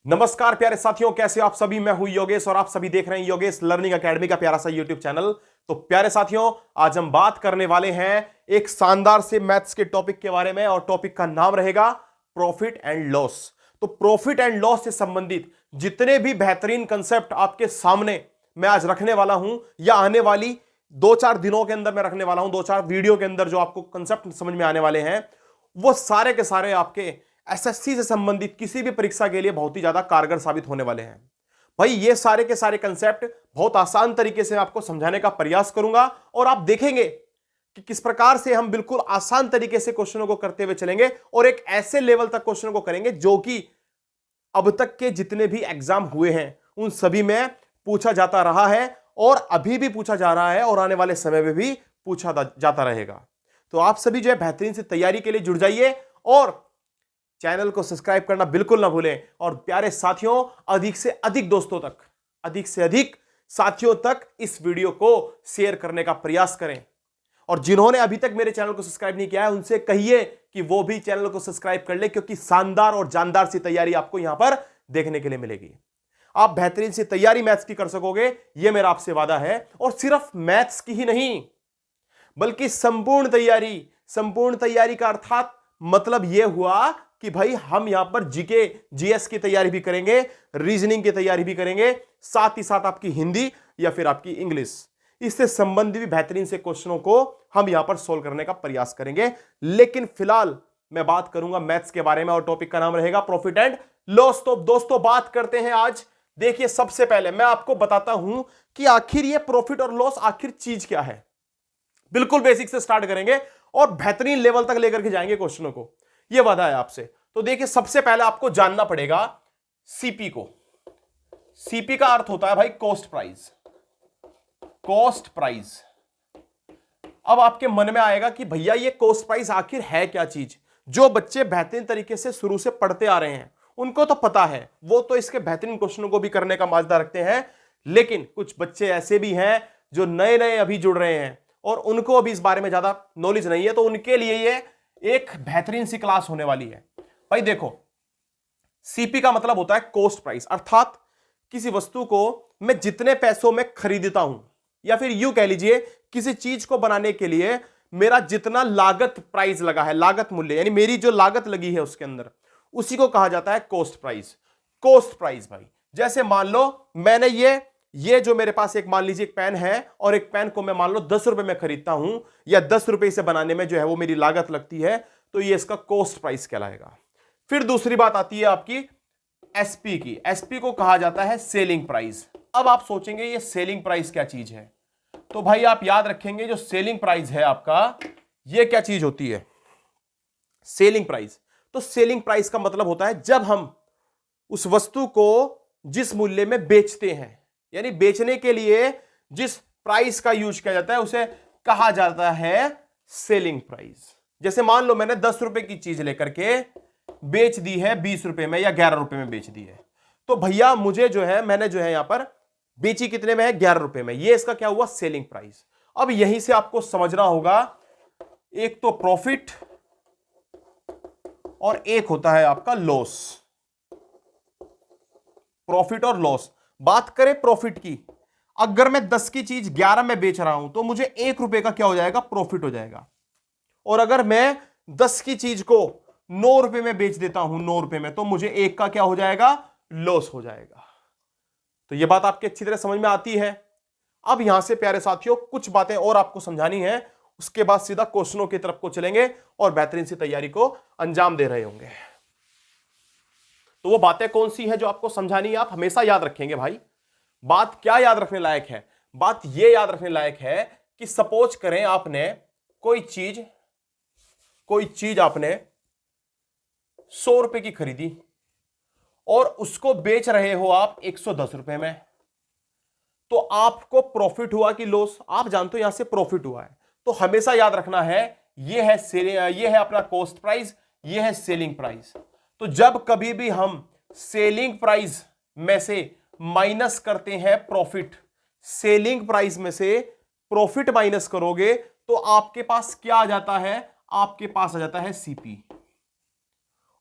नमस्कार प्यारे साथियों, कैसे हो आप सभी। मैं हूं योगेश और आप सभी देख रहे हैं योगेश लर्निंग एकेडमी का प्यारा सा यूट्यूब चैनल। तो प्यारे साथियों, आज हम बात करने वाले हैं एक शानदार से मैथ्स के टॉपिक के बारे में और टॉपिक का नाम रहेगा प्रॉफिट एंड लॉस। तो प्रॉफिट एंड लॉस से संबंधित जितने भी बेहतरीन कंसेप्ट आपके सामने मैं आज रखने वाला हूं या आने वाली 2-4 दिनों के अंदर मैं रखने वाला हूं, 2-4 वीडियो के अंदर जो आपको कंसेप्ट समझ में आने वाले हैं, वो सारे के सारे आपके एसएससी से संबंधित किसी भी परीक्षा के लिए बहुत ही ज्यादा कारगर साबित होने वाले हैं। भाई ये सारे के सारे कंसेप्ट बहुत आसान तरीके से आपको समझाने का प्रयास करूंगा और आप देखेंगे कि किस प्रकार से हम बिल्कुल आसान तरीके से क्वेश्चनों को करते हुए चलेंगे और एक ऐसे लेवल तक क्वेश्चनों को करेंगे जो कि अब तक के जितने भी एग्जाम हुए हैं उन सभी में पूछा जाता रहा है और अभी भी पूछा जा रहा है और आने वाले समय में भी पूछा जाता रहेगा। तो आप सभी जो है बेहतरीन से तैयारी के लिए जुड़ जाइए और चैनल को सब्सक्राइब करना बिल्कुल ना भूलें और प्यारे साथियों, अधिक से अधिक दोस्तों तक, अधिक से अधिक साथियों तक इस वीडियो को शेयर करने का प्रयास करें। और जिन्होंने अभी तक मेरे चैनल को सब्सक्राइब नहीं किया है उनसे कहिए कि वो भी चैनल को सब्सक्राइब कर ले, क्योंकि शानदार और जानदार सी तैयारी आपको यहां पर देखने के लिए मिलेगी। आप बेहतरीन सी तैयारी मैथ्स की कर सकोगे, यह मेरा आपसे वादा है। और सिर्फ मैथ्स की ही नहीं बल्कि संपूर्ण तैयारी का अर्थात मतलब यह हुआ कि भाई हम यहां पर जीके जीएस की तैयारी भी करेंगे, रीजनिंग की तैयारी भी करेंगे, साथ ही साथ आपकी हिंदी या फिर आपकी इंग्लिश, इससे संबंधित भी बेहतरीन से क्वेश्चनों को हम यहां पर सोल्व करने का प्रयास करेंगे। लेकिन फिलहाल मैं बात करूंगा मैथ्स के बारे में और टॉपिक का नाम रहेगा प्रॉफिट एंड लॉस। तो दोस्तों बात करते हैं आज। देखिए, सबसे पहले मैं आपको बताता हूं कि आखिर ये प्रॉफिट और लॉस आखिर चीज क्या है। बिल्कुल बेसिक से स्टार्ट करेंगे और बेहतरीन लेवल तक लेकर के जाएंगे क्वेश्चनों को, यह वादा है आपसे। तो देखिए, सबसे पहले आपको जानना पड़ेगा सीपी को। सीपी का अर्थ होता है भाई कॉस्ट प्राइस। Cost price. अब आपके मन में आएगा कि भैया ये कॉस्ट प्राइस आखिर है क्या चीज। जो बच्चे बेहतरीन तरीके से शुरू से पढ़ते आ रहे हैं उनको तो पता है, वो तो इसके बेहतरीन क्वेश्चनों को भी करने का माजदा रखते हैं। लेकिन कुछ बच्चे ऐसे भी हैं जो नए नए अभी जुड़ रहे हैं और उनको अभी इस बारे में ज्यादा नॉलेज नहीं है, तो उनके लिए ये एक बेहतरीन सी क्लास होने वाली है। भाई देखो, सीपी का मतलब होता है कॉस्ट प्राइस, अर्थात किसी वस्तु को मैं जितने पैसों में खरीदता हूं या फिर यूं कह लीजिए किसी चीज को बनाने के लिए मेरा जितना लागत प्राइस लगा है, लागत मूल्य यानी मेरी जो लागत लगी है उसके अंदर, उसी को कहा जाता है कॉस्ट प्राइस। कॉस्ट प्राइस भाई, जैसे मान लो मैंने ये जो मेरे पास एक मान लीजिए एक पेन है और एक पेन को मैं मान लो 10 रुपए में खरीदता हूं या 10 रुपए से बनाने में जो है वो मेरी लागत लगती है, तो ये इसका कॉस्ट प्राइस कहलाएगा। फिर दूसरी बात आती है आपकी एसपी की। एसपी को कहा जाता है सेलिंग प्राइस। अब आप सोचेंगे ये सेलिंग प्राइस क्या चीज है, तो भाई आप याद रखेंगे जो सेलिंग प्राइस है आपका, ये क्या चीज होती है सेलिंग प्राइस। तो सेलिंग प्राइस का मतलब होता है जब हम उस वस्तु को जिस मूल्य में बेचते हैं, यानी बेचने के लिए जिस प्राइस का यूज किया जाता है उसे कहा जाता है सेलिंग प्राइस। जैसे मान लो मैंने 10 रुपए की चीज लेकर के बेच दी है 20 रुपए में या 11 रुपए में बेच दी है, तो भैया मुझे जो है मैंने जो है यहां पर बेची कितने में है, 11 रुपए में। ये इसका क्या हुआ, सेलिंग प्राइस। अब यहीं से आपको समझना होगा, एक तो प्रॉफिट और एक होता है आपका लॉस। प्रॉफिट और लॉस। बात करें प्रॉफिट की, अगर मैं 10 की चीज 11 में बेच रहा हूं तो मुझे 1 रुपए का क्या हो जाएगा, प्रॉफिट हो जाएगा। और अगर मैं 10 की चीज को 9 रुपए में बेच देता हूं 9 रुपए में, तो मुझे 1 का क्या हो जाएगा, लॉस हो जाएगा। तो यह बात आपकी अच्छी तरह समझ में आती है। अब यहां से प्यारे साथियों कुछ बातें और आपको समझानी है, उसके बाद सीधा क्वेश्चनों की तरफ को चलेंगे और बेहतरीन सी तैयारी को अंजाम दे रहे होंगे। तो वो बातें कौन सी है जो आपको समझानी है, आप हमेशा याद रखेंगे भाई। बात क्या याद रखने लायक है, बात यह याद रखने लायक है कि सपोज करें आपने कोई चीज आपने 100 रुपए की खरीदी और उसको बेच रहे हो आप 110 रुपए में, तो आपको प्रॉफिट हुआ कि लॉस, आप जानते हो यहां से प्रॉफिट हुआ है। तो हमेशा याद रखना है ये है अपना कॉस्ट प्राइस, ये है सेलिंग प्राइस। तो जब कभी भी हम सेलिंग प्राइस में से माइनस करते हैं प्रॉफिट, सेलिंग प्राइस में से प्रॉफिट माइनस करोगे तो आपके पास क्या आ जाता है, आपके पास आ जाता है सीपी।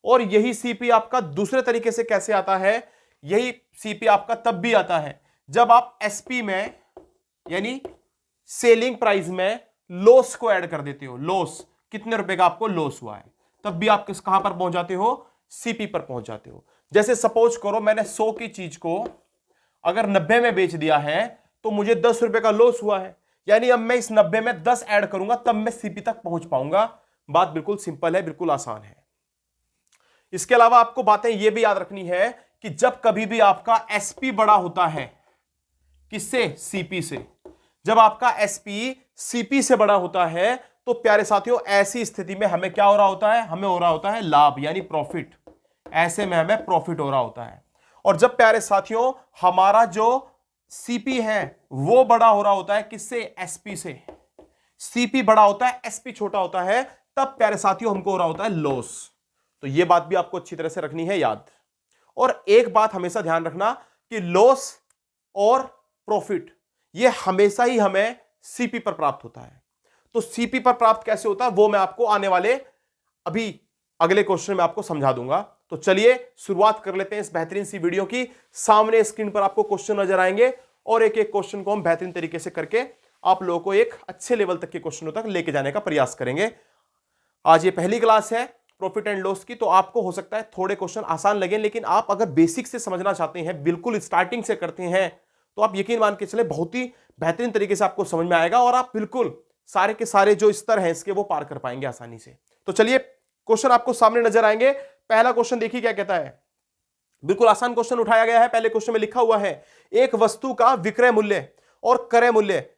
और यही सीपी आपका दूसरे तरीके से कैसे आता है, यही सीपी आपका तब भी आता है जब आप एसपी में यानी सेलिंग प्राइस में लॉस को ऐड कर देते हो। लॉस कितने रुपए का आपको लॉस हुआ है, तब भी आप कहां पर पहुंच जाते हो, सीपी पर पहुंच जाते हो। जैसे सपोज करो मैंने 100 की चीज को अगर 90 में बेच दिया है तो मुझे 10 रुपए का लॉस हुआ है, यानी अब मैं इस 90 में 10 ऐड करूंगा तब मैं सीपी तक पहुंच पाऊंगा। बात बिल्कुल सिंपल है, बिल्कुल आसान है। इसके अलावा आपको बातें यह भी याद रखनी है कि जब कभी भी आपका एसपी बड़ा होता है, किससे, सीपी से, जब आपका एसपी सीपी से बड़ा होता है तो प्यारे साथियों ऐसी स्थिति में हमें क्या हो रहा होता है, हमें हो रहा होता है लाभ यानी प्रॉफिट। ऐसे में हमें प्रॉफिट हो रहा होता है। और जब प्यारे साथियों हमारा जो सीपी है वो बड़ा हो रहा होता है किससे, एसपी से, सीपी बड़ा होता है एसपी छोटा होता है, तब प्यारे साथियों हमको हो रहा होता है लॉस। तो यह बात भी आपको अच्छी तरह से रखनी है याद। और एक बात हमेशा ध्यान रखना कि लॉस और प्रॉफिट ये हमेशा ही हमें सीपी पर प्राप्त होता है। तो सीपी पर प्राप्त कैसे होता है वो मैं आपको आने वाले अभी अगले क्वेश्चन में आपको समझा दूंगा। तो चलिए शुरुआत कर लेते हैं इस बेहतरीन सी वीडियो की। सामने स्क्रीन पर आपको क्वेश्चन नजर आएंगे और एक एक क्वेश्चन को हम बेहतरीन तरीके से करके आप लोगों को एक अच्छे लेवल तक के क्वेश्चनों तक लेके जाने का प्रयास करेंगे। आज ये पहली क्लास है प्रॉफिट एंड लॉस की, तो आपको हो सकता है थोड़े क्वेश्चन आसान लगे, लेकिन आप अगर बेसिक से समझना चाहते हैं, बिल्कुल स्टार्टिंग से करते हैं, तो आप यकीन मान के चले बहुत ही बेहतरीन तरीके से आपको समझ में आएगा और आप बिल्कुल सारे के सारे जो स्तर हैं इसके वो पार कर पाएंगे आसानी से। तो चलिए क्वेश्चन आपको सामने नजर आएंगे। पहला क्वेश्चन देखिए क्या कहता है, बिल्कुल आसान क्वेश्चन उठाया गया है। पहले क्वेश्चन में लिखा हुआ है एक वस्तु का विक्रय मूल्य और क्रय मूल्य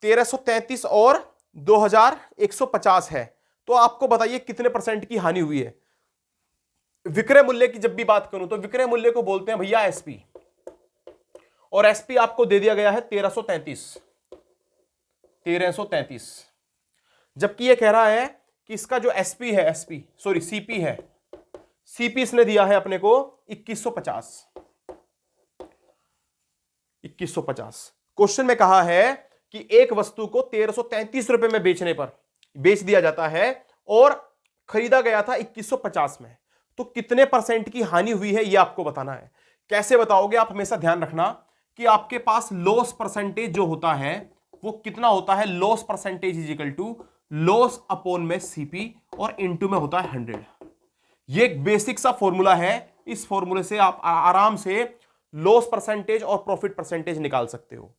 1333 और 2150 है, तो आपको बताइए कितने परसेंट की हानि हुई है। विक्रय मूल्य की जब भी बात करूं तो विक्रय मूल्य को बोलते हैं भैया एसपी, और एसपी आपको दे दिया गया है 1333, जबकि यह कह रहा है कि इसका जो एसपी है, सीपी है, सीपी इसने दिया है अपने को 2150। क्वेश्चन में कहा है कि एक वस्तु को 1333 रुपए में बेचने पर बेच दिया जाता है और खरीदा गया था 2150 में, तो कितने परसेंट की हानि हुई है यह आपको बताना है। कैसे बताओगे आप, हमेशा ध्यान रखना कि आपके पास लॉस परसेंटेज जो होता है वो कितना होता है, loss percentage is equal to loss upon में सीपी और इनटू में होता है 100। ये एक बेसिक सा फॉर्मूला है, इस फॉर्मूले से आप आराम से लॉस परसेंटेज और प्रॉफिट परसेंटेज निकाल सकते हो।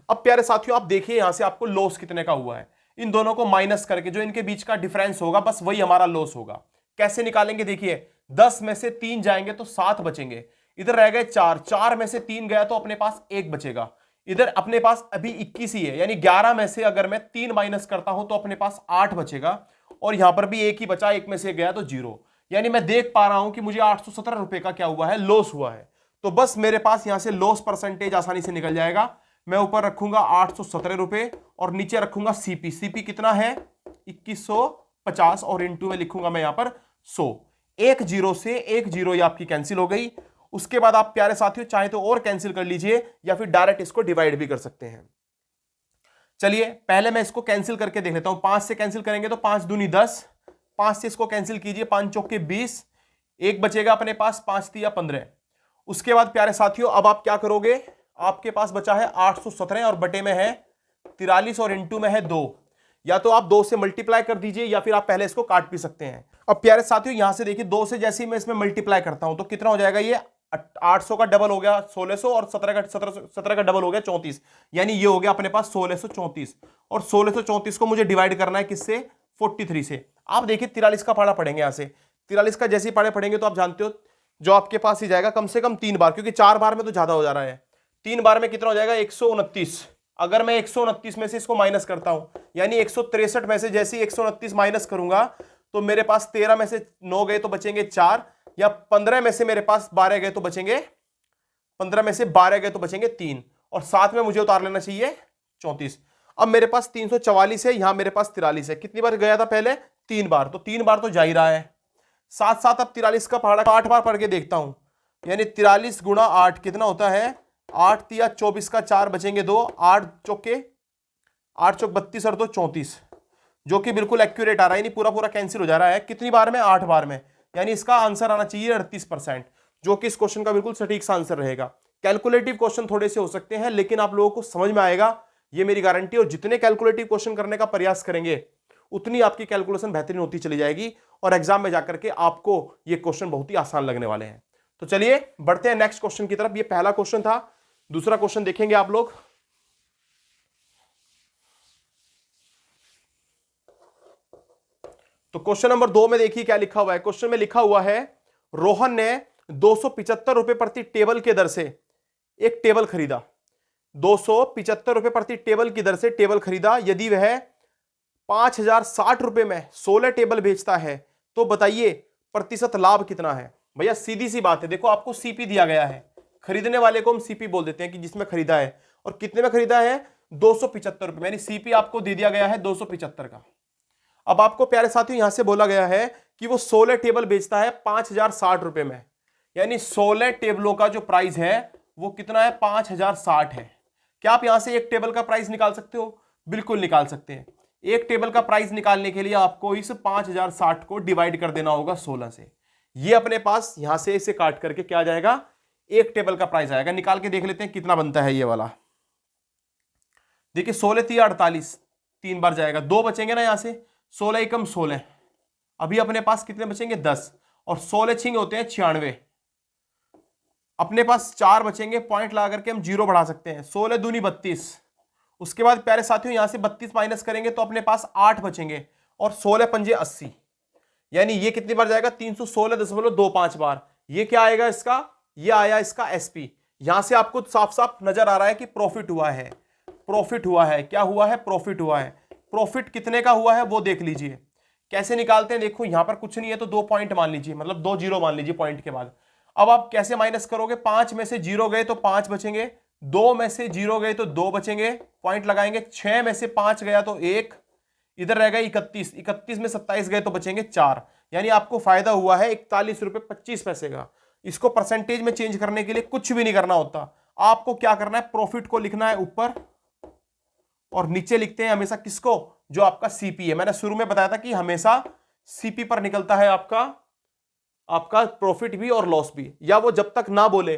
अब प्यारे साथियों आप देखिए यहां से आपको लॉस कितने का हुआ है, इन दोनों को माइनस करके जो इनके बीच का डिफरेंस होगा बस वही हमारा लॉस होगा। कैसे निकालेंगे, देखिए 10 में से 3 जाएंगे तो 7 बचेंगे, इधर रह गए 4 में से 3 गया तो अपने पास 1 बचेगा, इधर अपने पास अभी 21 ही है, यानी 11 में से अगर मैं 3 माइनस करता हूं तो अपने पास 8 बचेगा, और यहां पर भी 1 ही बचा, 1 में से गया तो 0, यानी मैं देख पा रहा हूं कि मुझे 817 रुपए का क्या हुआ है, लॉस हुआ है। तो बस मेरे पास यहां से लॉस परसेंटेज आसानी से निकल जाएगा। मैं ऊपर रखूंगा 817 रुपए और नीचे रखूंगा सीपी, सीपी कितना है 2150 और इनटू में लिखूंगा मैं यहां पर 100। एक जीरो से एक जीरो ये आपकी कैंसिल हो गई। उसके बाद आप प्यारे साथियों चाहे तो और कैंसिल कर लीजिए या फिर डायरेक्ट इसको डिवाइड भी कर सकते हैं। चलिए पहले मैं इसको कैंसिल करके देख लेता हूं। 5 से कैंसिल करेंगे तो 5 दूनी 10, 5 से इसको कैंसिल कीजिए, 5 चौके 20, एक बचेगा अपने पास 5 तिया 15। उसके बाद प्यारे साथियों अब आप क्या करोगे, आपके पास बचा है 817 और बटे में है 43 और इनटू में है 2, या तो आप 2 से मल्टीप्लाई कर दीजिए या फिर आप पहले इसको काट भी सकते हैं। अब प्यारे साथियों यहां से देखिए 2 से जैसे ही मैं इसमें मल्टीप्लाई करता हूं तो कितना हो जाएगा, ये 800 का डबल हो गया 1600 और 17 का डबल हो गया 34, यानी ये हो गया अपने पास 1634, और 1634 को मुझे डिवाइड करना है किससे, 43 से। आप देखिए 43 का पाड़ा पढ़ेंगे, यहां से 43 का जैसे ही पाड़े पढ़ेंगे तो आप जानते हो जो आपके पास ही जाएगा कम से कम 3 बार, क्योंकि 4 बार में तो ज्यादा हो जा रहा है। 3 बार में कितना हो जाएगा 129। अगर मैं 129 में से इसको माइनस करता हूं, यानी 163 में से जैसे ही 129 माइनस करूंगा तो मेरे पास 13 में से 9 गए तो बचेंगे 4, या 15 में से मेरे पास 12 गए तो बचेंगे 15 में से 12 गए तो बचेंगे 3, और साथ में मुझे उतार लेना चाहिए 34। अब मेरे पास 344 है, यहां मेरे पास 43 है। कितनी बार गया था पहले, 3 बार, तो 3 बार तो जा ही रहा है। साथ साथ अब 43 का पहाड़ा 8 बार पढ़ के देखता हूं, यानी 43 गुणा 8 कितना होता है, 8 तिया 24 का 4 बचेंगे 2, 8 चौक 32 और 2 34, जो कि बिल्कुल एक्यूरेट आ रहा है, पूरा पूरा कैंसिल हो जा रहा है। कितनी बार में, 8 बार में, यानी इसका आंसर आना चाहिए 38%, जो कि इस क्वेश्चन का बिल्कुल सटीक सा आंसर रहेगा। कैलकुलेटिव क्वेश्चन थोड़े से हो सकते हैं, लेकिन आप लोगों को समझ में आएगा, ये मेरी गारंटी। और जितने कैलकुलेटिव क्वेश्चन करने का प्रयास करेंगे उतनी आपकी कैलकुलेशन बेहतरीन होती चली जाएगी और एग्जाम में जाकर के आपको ये क्वेश्चन बहुत ही आसान लगने वाले हैं। तो चलिए बढ़ते हैं नेक्स्ट क्वेश्चन की तरफ। ये पहला क्वेश्चन था, दूसरा क्वेश्चन देखेंगे आप लोग। तो क्वेश्चन नंबर 2 में देखिए क्या लिखा हुआ है। क्वेश्चन में लिखा हुआ है, रोहन ने 275 रुपए प्रति टेबल के दर से एक टेबल खरीदा। 275 रुपए प्रति टेबल की दर से टेबल खरीदा। यदि वह 5060 रुपए में 16 टेबल बेचता है तो बताइए प्रतिशत लाभ कितना है। भैया सीधी सी बात है, देखो आपको सीपी दिया गया है, खरीदने वाले को हम सीपी बोल देते हैं कि जिसमें खरीदा है, और कितने में खरीदा है 275 रुपए, यानी सीपी आपको दे दिया गया है 275 का। अब आपको प्यारे साथियों यहां से बोला गया है कि वो 16 टेबल बेचता है 5060 रुपए में, यानी 16 टेबलों का जो प्राइस है वो कितना है 5060 है। क्या आप यहां से एक टेबल का प्राइस निकाल सकते हो? बिल्कुल निकाल सकते हैं। एक टेबल का प्राइस निकालने के लिए आपको इस 5060 को डिवाइड कर देना होगा 16 से। ये अपने पास यहां से इसे काट करके क्या आ जाएगा, एक टेबल का प्राइस आएगा। निकाल के देख लेते हैं कितना बनता है ये वाला। देखिए 16 3 48, 3 बार जाएगा, 2 बचेंगे ना यहां से, 16 एकम 16, अभी अपने पास कितने बचेंगे 10, और 16 छिंग होते हैं 96, अपने पास 4 बचेंगे। पॉइंट लगा करके हम 0 बढ़ा सकते हैं, 16 दूनी 32। उसके बाद प्यारे साथियों यहां से 32 माइनस करेंगे तो अपने पास 8 बचेंगे, और 16 पंजे 80, यानी ये कितनी बार जाएगा 316.25 बार। ये क्या आएगा इसका, ये आया इसका एसपी। यहां से आपको साफ साफ नजर आ रहा है कि प्रॉफिट हुआ है, प्रॉफिट हुआ है। क्या हुआ है? प्रॉफिट हुआ है। प्रॉफिट कितने का हुआ है वो देख लीजिए। कैसे निकालते हैं, देखो यहां पर कुछ नहीं है तो 2 पॉइंट मान लीजिए, मतलब 2 जीरो मान लीजिए पॉइंट के बाद। अब आप कैसे माइनस करोगे, 5 में से 0 गए तो 5 बचेंगे, 2 में से 0 गए तो 2 बचेंगे, पॉइंट लगाएंगे। 6 में से 5 गया तो 1, इधर रहेगा 31, 31 में 27 गए तो बचेंगे 4, यानी आपको फायदा हुआ है 41 रुपए 25 पैसे का। इसको परसेंटेज में चेंज करने के लिए कुछ भी नहीं करना होता, आपको क्या करना है, प्रॉफिट को लिखना है ऊपर, और नीचे लिखते हैं हमेशा किसको, जो आपका सीपी है। मैंने शुरू में बताया था कि हमेशा सीपी पर निकलता है आपका प्रॉफिट भी और लॉस भी, या वो जब तक ना बोले,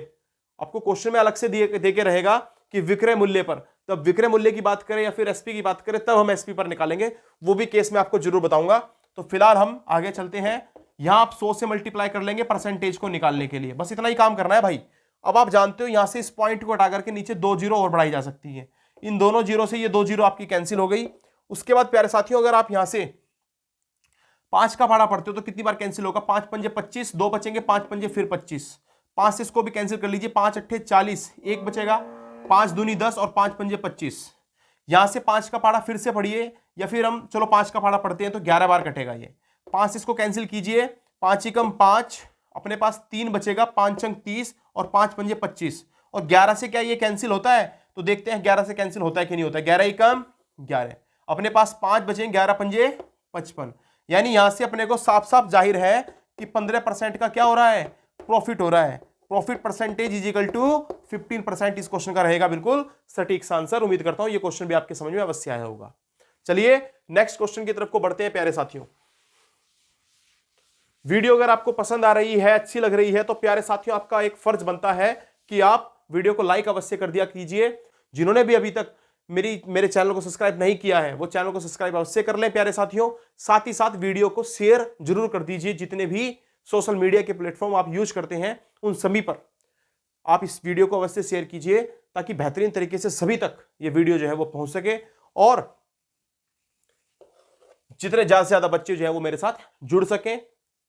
आपको क्वेश्चन में अलग से देके रहेगा कि विक्रय मूल्य पर, तब विक्रय मूल्य की बात करें या फिर एसपी की बात करें तब हम एसपी पर निकालेंगे, वो भी केस में आपको जरूर बताऊंगा। तो फिलहाल हम आगे चलते हैं। यहां आप 100 से मल्टीप्लाई कर लेंगे परसेंटेज को निकालने के लिए, बस इतना ही काम करना है भाई। अब आप जानते हो यहां से इस पॉइंट को हटा करके नीचे 2 जीरो और बढ़ाई जा सकती है, इन दोनों जीरो से ये 2 जीरो आपकी कैंसिल हो गई। उसके बाद प्यारे साथियों अगर आप यहां से 5 का भाड़ा पढ़ते हो तो कितनी बार कैंसिल होगा, 5 पंजे 25, 2 बचेंगे, 5 पंजे फिर 25, 5 से इसको भी कैंसिल कर लीजिए, 5 अट्ठे 40, 1 बचेगा, 5 दूनी 10 और 5 पंजे 25। यहां से 5 का पहाड़ा फिर से पढ़िए, या फिर हम चलो 5 का पहाड़ा पढ़ते हैं तो 11 बार कटेगा ये। 5 से इसको कैंसिल कीजिए, 5 एकम 5, अपने पास 3 बचेगा, 5 अंक 30 और 5 पंजे 25, और 11 से क्या ये कैंसिल होता है, तो देखते हैं 11 से कैंसिल होता है कि नहीं होता है। 11 एकम 11, अपने पास 5 बचेंगे, 11 पंजे 55, यानी यहां से अपने को साफ साफ जाहिर है कि 15% का क्या हो रहा है, प्रॉफिट हो रहा है। Profit percentage is equal to 15% इस क्वेश्चन का रहेगा बिल्कुल सटीक सा आंसर। उम्मीद करता हूं ये क्वेश्चन भी आपके समझ में अवश्य आया होगा। चलिए नेक्स्ट क्वेश्चन की तरफ को बढ़ते हैं प्यारे साथियों। वीडियो अगर आपको पसंद आ रही है, अच्छी लग रही है, तो प्यारे साथियों आपका एक फर्ज बनता है कि आप वीडियो को लाइक अवश्य कर दिया कीजिए। जिन्होंने भी अभी तक मेरे चैनल को सब्सक्राइब नहीं किया है वो चैनल को सब्सक्राइब अवश्य कर लें प्यारे साथियों। साथ ही साथ वीडियो को शेयर जरूर कर दीजिए, जितने भी सोशल मीडिया के प्लेटफॉर्म आप यूज करते हैं उन सभी पर आप इस वीडियो को अवश्य शेयर कीजिए, ताकि बेहतरीन तरीके से सभी तक ये वीडियो जो है वो पहुंच सके, और जितने ज्यादा से ज्यादा बच्चे जो है वो मेरे साथ जुड़ सकें।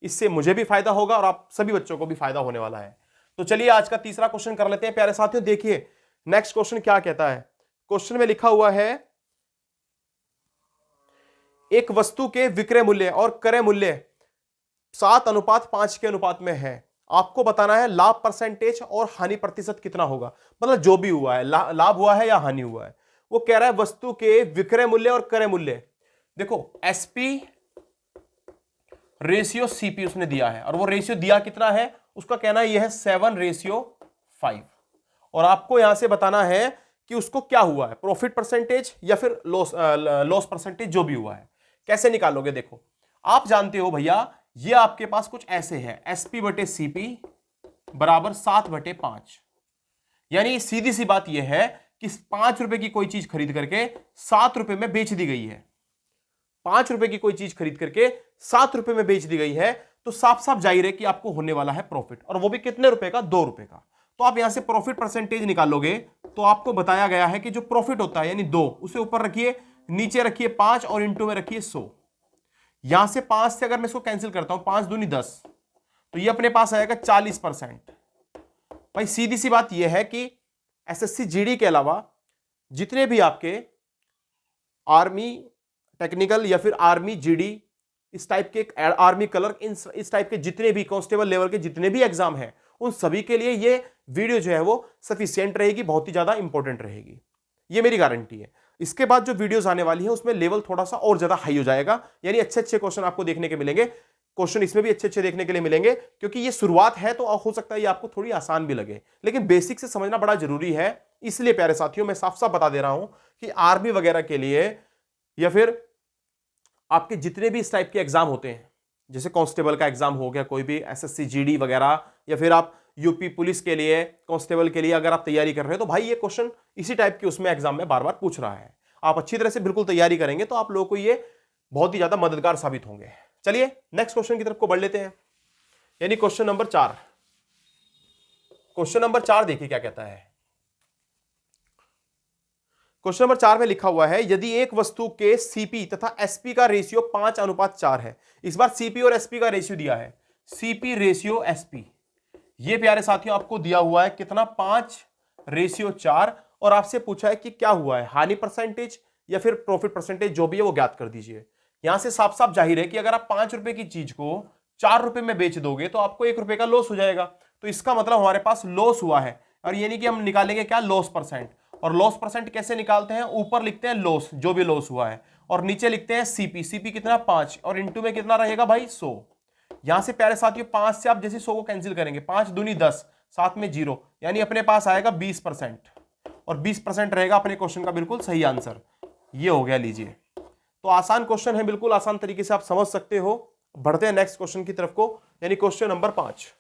इससे मुझे भी फायदा होगा और आप सभी बच्चों को भी फायदा होने वाला है। तो चलिए आज का तीसरा क्वेश्चन कर लेते हैं प्यारे साथियों। देखिए नेक्स्ट क्वेश्चन क्या कहता है। क्वेश्चन में लिखा हुआ है, एक वस्तु के विक्रय मूल्य और क्रय मूल्य 7:5 के अनुपात में है। आपको बताना है लाभ परसेंटेज और हानि प्रतिशत कितना होगा, मतलब जो भी हुआ है, लाभ हुआ है या हानि हुआ है। वो कह रहा है वस्तु के विक्रय मूल्य और क्रय मूल्य, देखो एसपी रेशियो सीपी उसने दिया है, और वो रेशियो दिया कितना है, उसका कहना यह है 7:5, और आपको यहां से बताना है कि उसको क्या हुआ है, प्रॉफिट परसेंटेज या फिर लॉस परसेंटेज, जो भी हुआ है। कैसे निकालोगे, देखो आप जानते हो भैया ये आपके पास कुछ ऐसे है, SP बटे CP बराबर 7/5। यानी सीधी सी बात यह है कि 5 रुपए की कोई चीज खरीद करके 7 रुपए में बेच दी गई है। 5 रुपए की कोई चीज खरीद करके 7 रुपए में बेच दी गई है, तो साफ साफ जाहिर है कि आपको होने वाला है प्रॉफिट, और वो भी कितने रुपए का? 2 रुपए का। तो आप यहां से प्रॉफिट परसेंटेज निकालोगे तो आपको बताया गया है कि जो प्रॉफिट होता है यानी 2, उसे ऊपर रखिए, नीचे रखिए 5 और इंटू में रखिए 100। यहां से 5 से अगर मैं इसको कैंसिल करता हूं, 5 दूनी 10, तो ये अपने पास आएगा 40%। भाई सीधी सी बात यह है कि SSC GD के अलावा जितने भी आपके आर्मी टेक्निकल या फिर आर्मी GD, इस टाइप के आर्मी क्लर्क, इस टाइप के जितने भी कांस्टेबल लेवल के जितने भी एग्जाम हैं, उन सभी के लिए ये वीडियो जो है वो सफिशिएंट रहेगी, बहुत ही ज्यादा इंपॉर्टेंट रहेगी, ये मेरी गारंटी है। इसके बाद जो वीडियोस आने वाली है उसमें लेवल थोड़ा सा और ज्यादा हाई हो जाएगा, यानी अच्छे अच्छे क्वेश्चन आपको देखने के मिलेंगे। क्वेश्चन इसमें भी अच्छे अच्छे देखने के लिए मिलेंगे, क्योंकि ये शुरुआत है तो हो सकता है ये आपको थोड़ी आसान भी लगे, लेकिन बेसिक से समझना बड़ा जरूरी है। इसलिए प्यारे साथियों मैं साफ साफ बता दे रहा हूं कि आर्मी वगैरह के लिए या फिर आपके जितने भी इस टाइप के एग्जाम होते हैं, जैसे कांस्टेबल का एग्जाम हो गया, कोई भी SSC GD वगैरह, या फिर आप यूपी पुलिस के लिए, कांस्टेबल के लिए अगर आप तैयारी कर रहे हो, तो भाई ये क्वेश्चन इसी टाइप के उसमें एग्जाम में बार बार पूछ रहा है। आप अच्छी तरह से बिल्कुल तैयारी करेंगे तो आप लोगों को ये बहुत ही ज्यादा मददगार साबित होंगे। चलिए नेक्स्ट क्वेश्चन की तरफ को बढ़ लेते हैं, यानी क्वेश्चन नंबर 4। क्वेश्चन नंबर 4 देखिए क्या कहता है। क्वेश्चन नंबर 4 में लिखा हुआ है, यदि एक वस्तु के CP तथा SP का रेशियो 5:4 है। इस बार CP और SP का रेशियो दिया है, CP रेशियो SP, ये प्यारे साथियों आपको दिया हुआ है कितना? 5:4, और आपसे पूछा है कि क्या हुआ है, हानि परसेंटेज या फिर प्रॉफिट परसेंटेज, जो भी है वो ज्ञात कर दीजिए। यहां से साफ साफ जाहिर है कि अगर आप 5 रुपए की चीज को 4 रुपए में बेच दोगे तो आपको 1 रुपए का लॉस हो जाएगा, तो इसका मतलब हमारे पास लॉस हुआ है, और यानी कि हम निकालेंगे क्या? Loss percent. और लॉस परसेंट कैसे निकालते हैं? ऊपर लिखते हैं लॉस, जो भी लॉस हुआ है, और नीचे लिखते हैं CP कितना? 5, और इंटू में कितना रहेगा भाई? 100। यहां से प्यारे साथियों 5 से आप जैसे 100 को कैंसिल करेंगे, 5 दूनी 10, साथ में 0, यानी अपने पास आएगा 20%, और 20% रहेगा अपने क्वेश्चन का बिल्कुल सही आंसर। ये हो गया, लीजिए। तो आसान क्वेश्चन है, बिल्कुल आसान तरीके से आप समझ सकते हो। बढ़ते हैं नेक्स्ट क्वेश्चन की तरफ को, यानी क्वेश्चन नंबर 5।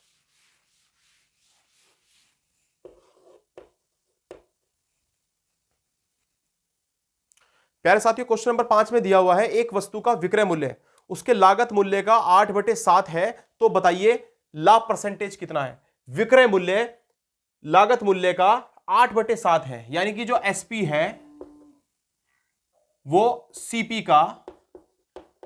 प्यारे साथियों क्वेश्चन नंबर 5 में दिया हुआ है, एक वस्तु का विक्रय मूल्य उसके लागत मूल्य का 8/7 है, तो बताइए लाभ परसेंटेज कितना है? विक्रय मूल्य लागत मूल्य का 8/7 है, यानी कि जो SP है वो CP का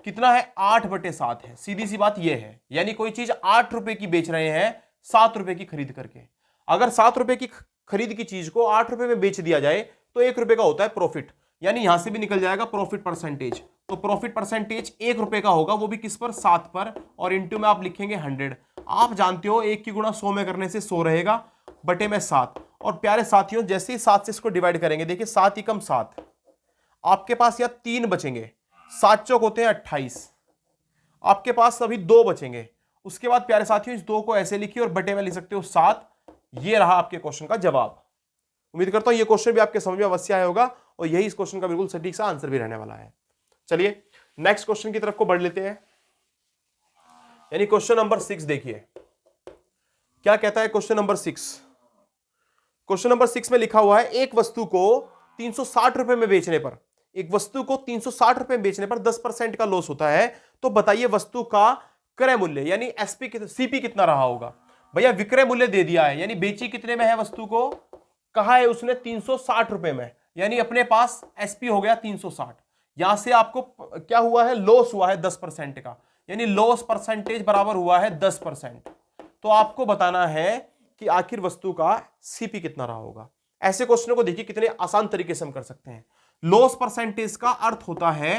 कितना है? 8/7 है। सीधी सी बात यह है, यानी कोई चीज 8 रुपए की बेच रहे हैं 7 रुपए की खरीद करके। अगर 7 रुपए की खरीद की चीज को 8 रुपए में बेच दिया जाए तो 1 रुपए का होता है प्रॉफिट, यानी यहां से भी निकल जाएगा प्रॉफिट परसेंटेज। तो प्रॉफिट परसेंटेज 1 रुपए का होगा, वो भी किस पर? 7 पर, और इंटू में आप लिखेंगे 100। आप जानते हो 1 की गुणा 100 में करने से 100 रहेगा, बटे में 7। और प्यारे साथियों जैसे ही 7 से इसको डिवाइड करेंगे, देखिए 7 ही कम 7, आपके पास यह 3 बचेंगे, 7 चौक होते हैं 28, आपके पास अभी 2 बचेंगे। उसके बाद प्यारे साथियों इस 2 को ऐसे लिखिए और बटे में लिख सकते हो 7। ये रहा आपके क्वेश्चन का जवाब। उम्मीद करता हूं ये क्वेश्चन भी आपके समझ में अवश्य आया होगा, और यही इस क्वेश्चन का बिल्कुल सटीक सा आंसर भी रहने वाला है। चलिए नेक्स्ट क्वेश्चन की तरफ को बढ़ लेते हैं, यानी क्वेश्चन नंबर 6 देखिए क्या कहता है। क्वेश्चन नंबर 6, क्वेश्चन नंबर 6 में लिखा हुआ है, एक वस्तु को 360 रुपए में बेचने पर, एक वस्तु को 360 रुपए में बेचने पर 10% का लॉस होता है, तो बताइए वस्तु का क्रय मूल्य यानी CP कितना रहा होगा? भैया विक्रय मूल्य दे दिया है, यानी बेची कितने में है वस्तु को? कहा है उसने 360 रुपए में, यानी अपने पास SP हो गया 360। यहां से आपको क्या हुआ है? लॉस हुआ है 10% का, यानी लॉस परसेंटेज बराबर हुआ है 10%। तो आपको बताना है कि आखिर वस्तु का CP कितना रहा होगा। ऐसे क्वेश्चनों को देखिए कितने आसान तरीके से हम कर सकते हैं। लॉस परसेंटेज का अर्थ होता है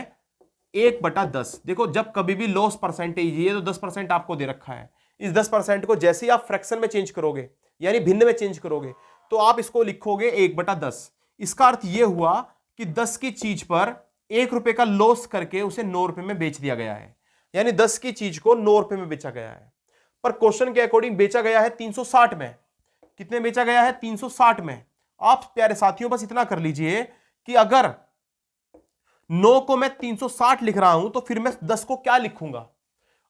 1/10। देखो जब कभी भी लॉस परसेंटेज, ये तो 10% आपको दे रखा है, इस 10% को जैसे ही आप फ्रैक्शन में चेंज करोगे यानी भिन्न में चेंज करोगे तो आप इसको लिखोगे 1/10। इसका अर्थ यह हुआ कि 10 की चीज पर 1 रुपए का लॉस करके उसे 9 रुपए में बेच दिया गया है, यानी 10 की चीज को 9 रुपए में बेचा गया है। पर क्वेश्चन के अकॉर्डिंग बेचा गया है 360 में। कितने बेचा गया है? 360 में। आप प्यारे साथियों बस इतना कर लीजिए कि अगर 9 को मैं 360 लिख रहा हूं तो फिर मैं 10 को क्या लिखूंगा?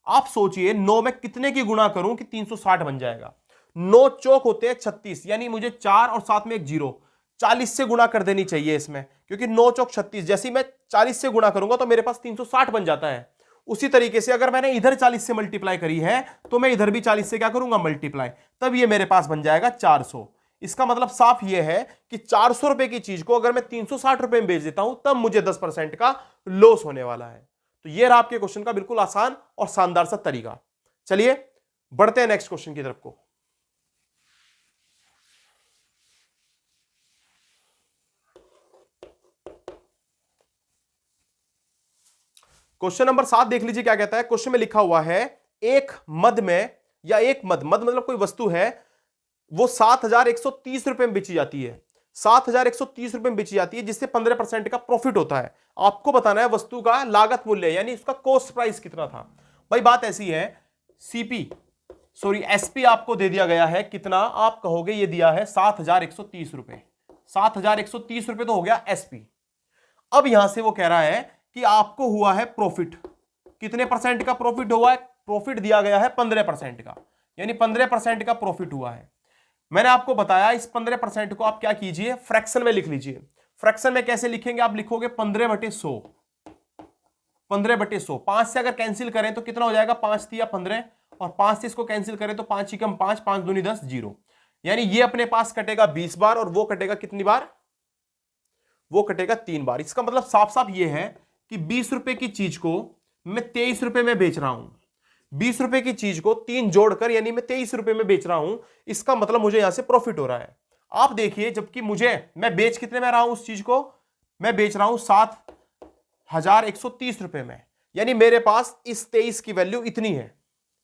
आप सोचिए 9 में कितने की गुणा करूं कि 360 बन जाएगा। 9 चौक होते हैं 36, यानी मुझे 4 और साथ में एक जीरो 40 से गुणा कर देनी चाहिए इसमें, क्योंकि 9 चौक 36, जैसे ही मैं 40 से गुणा करूंगा तो मेरे पास 360 बन जाता है। उसी तरीके से अगर मैंने इधर 40 से मल्टीप्लाई करी है तो मैं इधर भी 40 से क्या करूंगा, मल्टीप्लाई, तब ये मेरे पास बन जाएगा 400। इसका मतलब साफ ये है कि 400 रुपए की चीज को अगर मैं 360 रुपए में बेच देता हूं तब मुझे 10% का लॉस होने वाला है। तो ये रहा आपके क्वेश्चन का बिल्कुल आसान और शानदार सा तरीका। चलिए बढ़ते हैं नेक्स्ट क्वेश्चन की तरफ को। क्वेश्चन नंबर 7 देख लीजिए क्या कहता है। क्वेश्चन में लिखा हुआ है एक मद में, या एक मद मतलब कोई वस्तु है, वो 7,130 रुपए में बेची जाती है, 7,130 रुपए में बेची जाती है, जिससे 15% का प्रॉफिट होता है। आपको बताना है वस्तु का लागत मूल्य यानी उसका कॉस्ट प्राइस कितना था। भाई बात ऐसी है, एसपी आपको दे दिया गया है कितना, आप कहोगे ये दिया है 7,130 रुपए, 7,130 रुपए तो हो गया एसपी। अब यहां से वो कह रहा है कि आपको हुआ है प्रॉफिट, कितने परसेंट का प्रॉफिट हुआ है, प्रॉफिट दिया गया है 15% का, यानी 15% का प्रॉफिट हुआ है। मैंने आपको बताया इस 15% को आप क्या कीजिए, फ्रैक्शन में लिख लीजिए। फ्रैक्शन में कैसे लिखेंगे, आप लिखोगे 15/100, 15/100। 5 से अगर कैंसिल करें तो कितना हो जाएगा, 5 तिया 15, और 5 से इसको कैंसिल करें तो 5 एकम 5, 5 दूनी 10, 0। यानी ये अपने पास कटेगा 20 बार और वो कटेगा कितनी बार, वो कटेगा 3 बार। इसका मतलब साफ साफ ये है कि 20 रुपए की चीज को मैं 23 रुपए में बेच रहा हूं, 20 रुपए की चीज को 3 जोड़कर यानी मैं 23 रुपए में बेच रहा हूं। इसका मतलब मुझे यहां से प्रॉफिट हो रहा है। आप देखिए, जबकि मैं बेच कितने में रहा हूं उस चीज को, मैं बेच रहा हूं 7,130 रुपए में, यानी मेरे पास इस 23 की वैल्यू इतनी है,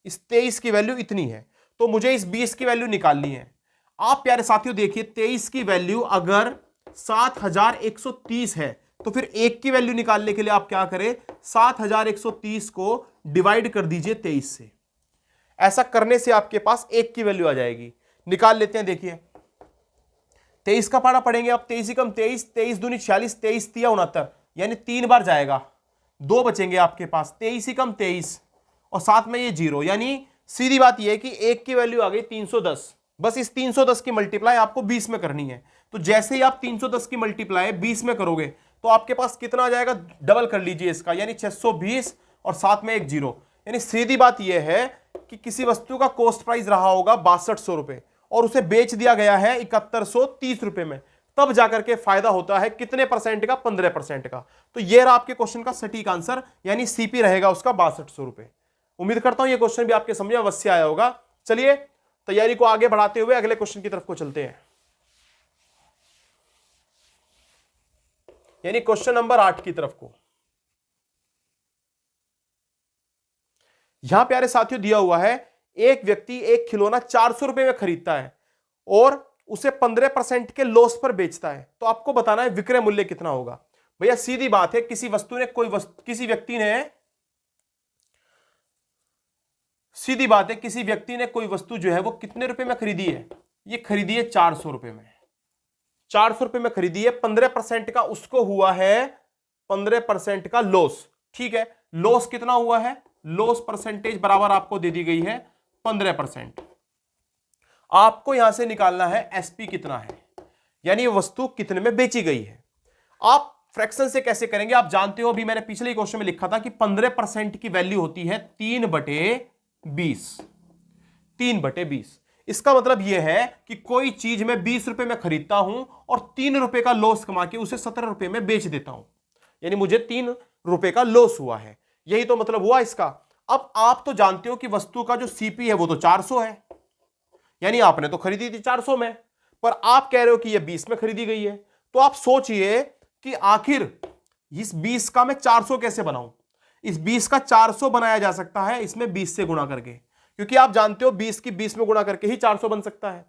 इस 23 की वैल्यू इतनी है, तो मुझे इस 20 की वैल्यू निकालनी है। आप प्यारे साथियों देखिए, 23 की वैल्यू अगर 7,130 है तो फिर एक की वैल्यू निकालने के लिए आप क्या करें, 7,130 को डिवाइड कर दीजिए 23 से। ऐसा करने से आपके पास एक की वैल्यू आ जाएगी। निकाल लेते हैं, देखिए 23 का पारा पढ़ेंगे आप, 23 कम 23, 23 दूनी 46, 23 तिया 69, यानी 3 बार जाएगा, 2 बचेंगे आपके पास, 23 कम 23 और साथ में ये 0, यानी सीधी बात ये है कि एक की वैल्यू आ गई 310। बस इस 310 की मल्टीप्लाई आपको 20 में करनी है। तो जैसे ही आप 310 की मल्टीप्लाई 20 में करोगे तो आपके पास कितना आ जाएगा, डबल कर लीजिए इसका, यानी 620 और साथ में एक 0। यानी सीधी बात यह है कि किसी वस्तु का कॉस्ट प्राइस रहा होगा 6200 रुपए और उसे बेच दिया गया है 7130 रुपए में, तब जाकर के फायदा होता है कितने परसेंट का, 15% का। तो यह रहा आपके क्वेश्चन का सटीक आंसर, यानी सीपी रहेगा उसका 6200 रुपए। उम्मीद करता हूं यह क्वेश्चन भी आपके समझ में अवश्य आया होगा। चलिए तैयारी को आगे बढ़ाते हुए अगले क्वेश्चन की तरफ को चलते हैं, यानी क्वेश्चन नंबर 8 की तरफ को। यहां प्यारे साथियों दिया हुआ है, एक व्यक्ति एक खिलौना 400 रुपए में खरीदता है और उसे 15% के लॉस पर बेचता है। तो आपको बताना है विक्रय मूल्य कितना होगा। भैया सीधी बात है, किसी व्यक्ति ने कोई वस्तु जो है वो कितने रुपए में खरीदी है, ये खरीदी है 400 रुपए में, 400 रुपए में खरीदी है, 15% का उसको हुआ है 15% का लॉस। ठीक है, लॉस कितना हुआ है, लॉस परसेंटेज बराबर आपको दे दी गई है 15%। आपको यहां से निकालना है एसपी कितना है, यानी वस्तु कितने में बेची गई है। आप फ्रैक्शन से कैसे करेंगे, आप जानते हो, अभी मैंने पिछले क्वेश्चन में लिखा था कि 15% की वैल्यू होती है 3/20, 3/20। इसका मतलब यह है कि कोई चीज मैं 20 रुपए में खरीदता हूं और 3 रुपए का लॉस कमा के उसे 17 रुपए में बेच देता हूं, यानी मुझे 3 रुपए का लॉस हुआ है। यही तो मतलब हुआ इसका। अब आप तो जानते हो कि वस्तु का जो सीपी है वो तो 400 है, यानी आपने तो खरीदी थी 400 में, पर आप कह रहे हो कि ये 20 में खरीदी गई है। तो आप सोचिए कि आखिर इस 20 का मैं 400 कैसे बनाऊं। इस 20 का 400 बनाया जा सकता है इसमें 20 से गुणा करके, क्योंकि आप जानते हो 20 की 20 में गुणा करके ही 400 बन सकता है।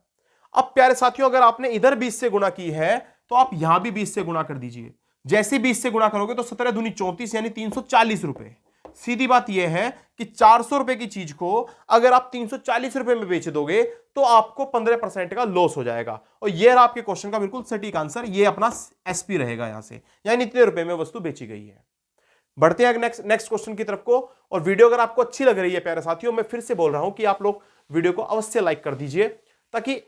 अब प्यारे साथियों, अगर आपने इधर 20 से गुणा की है तो आप यहां भी 20 से गुणा कर दीजिए। जैसे 20 से गुणा करोगे तो 17 दूनी 34, यानी 340 रुपए। सीधी बात यह है कि 400 रुपए की चीज को अगर आप 340 रुपए में बेच दोगे तो आपको 15% का लॉस हो जाएगा। और यह आपके क्वेश्चन का बिल्कुल सटीक आंसर, यह अपना एसपी रहेगा यहां से, यानी इतने रुपए में वस्तु बेची गई है। बढ़ते हैं नेक्स्ट क्वेश्चन की तरफ को। और वीडियो अगर आपको अच्छी लग रही है प्यारे साथियों, मैं फिर से बोल रहा हूं कि आप लोग वीडियो को अवश्य लाइक कर दीजिए, ताकि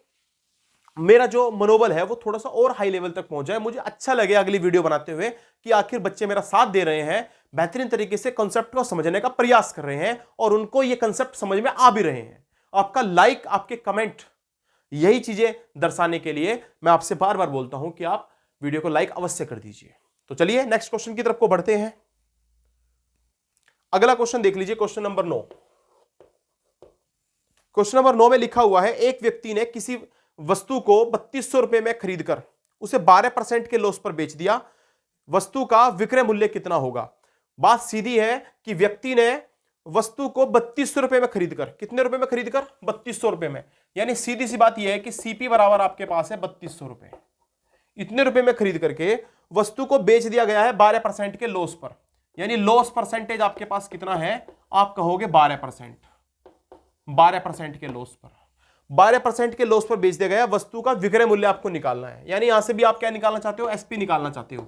मेरा जो मनोबल है वो थोड़ा सा और हाई लेवल तक पहुंच जाए, मुझे अच्छा लगे अगली वीडियो बनाते हुए कि आखिर बच्चे मेरा साथ दे रहे हैं, बेहतरीन तरीके से कंसेप्ट को समझने का प्रयास कर रहे हैं और उनको ये कंसेप्ट समझ में आ भी रहे हैं। आपका लाइक, आपके कमेंट, यही चीजें दर्शाने के लिए मैं आपसे बार बार बोलता हूं कि आप वीडियो को लाइक अवश्य कर दीजिए। तो चलिए नेक्स्ट क्वेश्चन की तरफ को बढ़ते हैं। अगला क्वेश्चन देख लीजिए, क्वेश्चन नंबर 9। क्वेश्चन नंबर 9 में लिखा हुआ है, एक व्यक्ति ने किसी वस्तु को 3200 रुपए में खरीदकर उसे 12% के लॉस पर बेच दिया। वस्तु का विक्रय मूल्य कितना होगा? बात सीधी है कि व्यक्ति ने वस्तु को 3200 रुपए में खरीदकर, कितने रुपए में खरीदकर? 3200 रुपए में। यानी सीधी सी बात यह है कि सीपी बराबर आपके पास है 3200 रुपए। इतने रुपए में खरीद करके वस्तु को बेच दिया गया है 12% के लॉस पर। यानी लॉस परसेंटेज आपके पास कितना है? आप कहोगे 12%। 12% के लॉस पर, 12% के लॉस पर बेच दिया गया वस्तु का विक्रय मूल्य आपको निकालना है। यानी यहां से भी आप क्या निकालना चाहते हो? एसपी निकालना चाहते हो।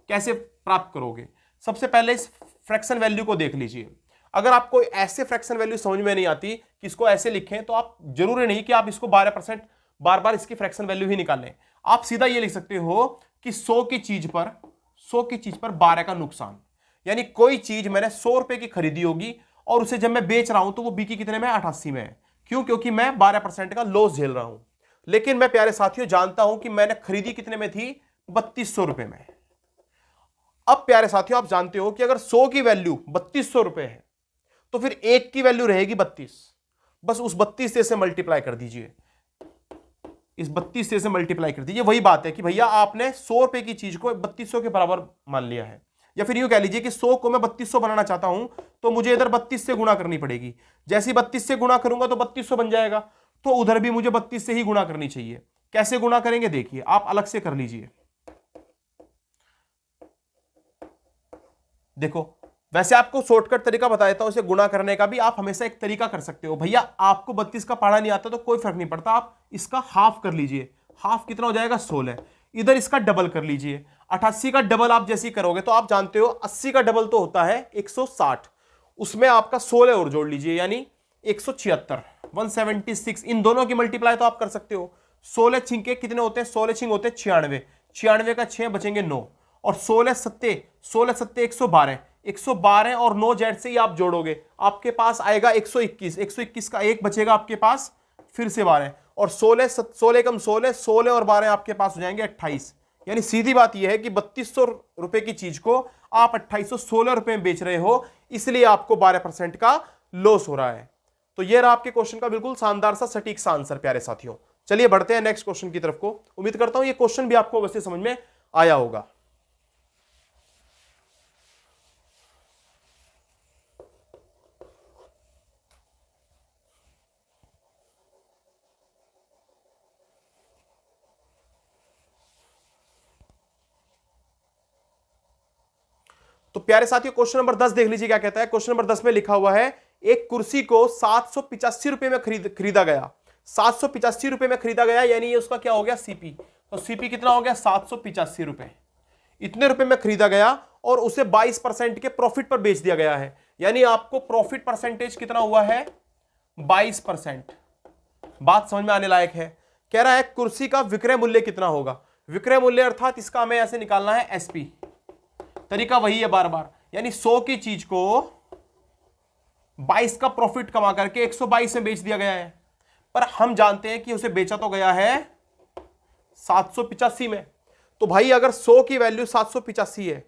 कैसे प्राप्त करोगे? सबसे पहले इस फ्रैक्शन वैल्यू को देख लीजिए। अगर आपको ऐसे फ्रैक्शन वैल्यू समझ में नहीं आती कि इसको ऐसे लिखें, तो आप जरूरी नहीं कि आप इसको 12% बार बार इसकी फ्रैक्शन वैल्यू ही निकालें। आप सीधा ये लिख सकते हो कि 100 की चीज पर 12 का नुकसान। यानी कोई चीज मैंने 100 रुपए की खरीदी होगी और उसे जब मैं बेच रहा हूं तो वो बिकी कितने में? 88 में। क्यों? क्योंकि मैं 12% का लॉस झेल रहा हूं। लेकिन मैं प्यारे साथियों जानता हूं कि मैंने खरीदी कितने में थी? 3200 रुपए में। अब प्यारे साथियों आप जानते हो कि अगर 100 की वैल्यू 3200 रुपए है तो फिर एक की वैल्यू रहेगी 32। बस उस 32 से मल्टीप्लाई कर दीजिए, इस 32 से मल्टीप्लाई कर दीजिए। वही बात है कि भैया आपने 100 रुपए की चीज को 3200 के बराबर मान लिया है। या फिर यूं कह लीजिए कि 100 को मैं 3200 बनाना चाहता हूं तो मुझे इधर 32 से गुणा करनी पड़ेगी। जैसे ही 32 से गुणा करूंगा तो 3200 बन जाएगा, तो उधर भी मुझे 32 से ही गुणा करनी चाहिए। कैसे गुणा करेंगे देखिए, आप अलग से कर लीजिए। देखो, वैसे आपको शॉर्टकट तरीका बता देता हूं इसे गुणा करने का भी। आप हमेशा एक तरीका कर सकते हो। भैया आपको 32 का पढ़ा नहीं आता तो कोई फर्क नहीं पड़ता, आप इसका हाफ कर लीजिए। हाफ कितना हो जाएगा? 16। इधर इसका डबल कर लीजिए। 88 का डबल आप जैसे ही करोगे तो आप जानते हो 80 का डबल तो होता है 160, उसमें आपका 16 और जोड़ लीजिए, यानी 176, 176। इन दोनों की मल्टीप्लाई तो आप कर सकते हो। 16 छिंके कितने होते हैं? 16 छिंग होते हैं 96। 96 का 6 बचेंगे 9, और 16 सत्ते 112। 112 और 9 जेड से ही आप जोड़ोगे, आपके पास आएगा 121। 121 का 1 बचेगा आपके पास, फिर से 12, और 16 कम 16, 16 और 12 आपके पास हो जाएंगे 28। यानी सीधी बात यह है कि 3200 रुपए की चीज को आप 2816 रुपए में बेच रहे हो, इसलिए आपको 12% का लॉस हो रहा है। तो यह रहा आपके क्वेश्चन का बिल्कुल शानदार सा सटीक सा आंसर प्यारे साथियों। चलिए बढ़ते हैं नेक्स्ट क्वेश्चन की तरफ को। उम्मीद करता हूं यह क्वेश्चन भी आपको वैसे समझ में आया होगा। तो प्यारे साथियों क्वेश्चन नंबर 10 देख लीजिए क्या कहता है। क्वेश्चन नंबर 10 में लिखा हुआ है, एक कुर्सी को 785 रुपए में खरीदा गया। 785 रुपए में खरीदा गया, यानी ये उसका क्या हो गया? सीपी। तो सीपी कितना हो गया? 785 रुपए। इतने रुपए में खरीदा गया और उसे 22% के प्रॉफिट पर बेच दिया गया है। यानी आपको प्रॉफिट परसेंटेज कितना हुआ है? 22%। बात समझ में आने लायक है। कह रहा है कुर्सी का विक्रय मूल्य कितना होगा? विक्रय मूल्य अर्थात इसका हमें ऐसे निकालना है एसपी। तरीका वही है बार बार, यानी 100 की चीज को 22 का प्रॉफिट कमा करके 122 में बेच दिया गया है, पर हम जानते हैं कि उसे बेचा तो गया है 785 में। तो भाई अगर 100 की वैल्यू 785 है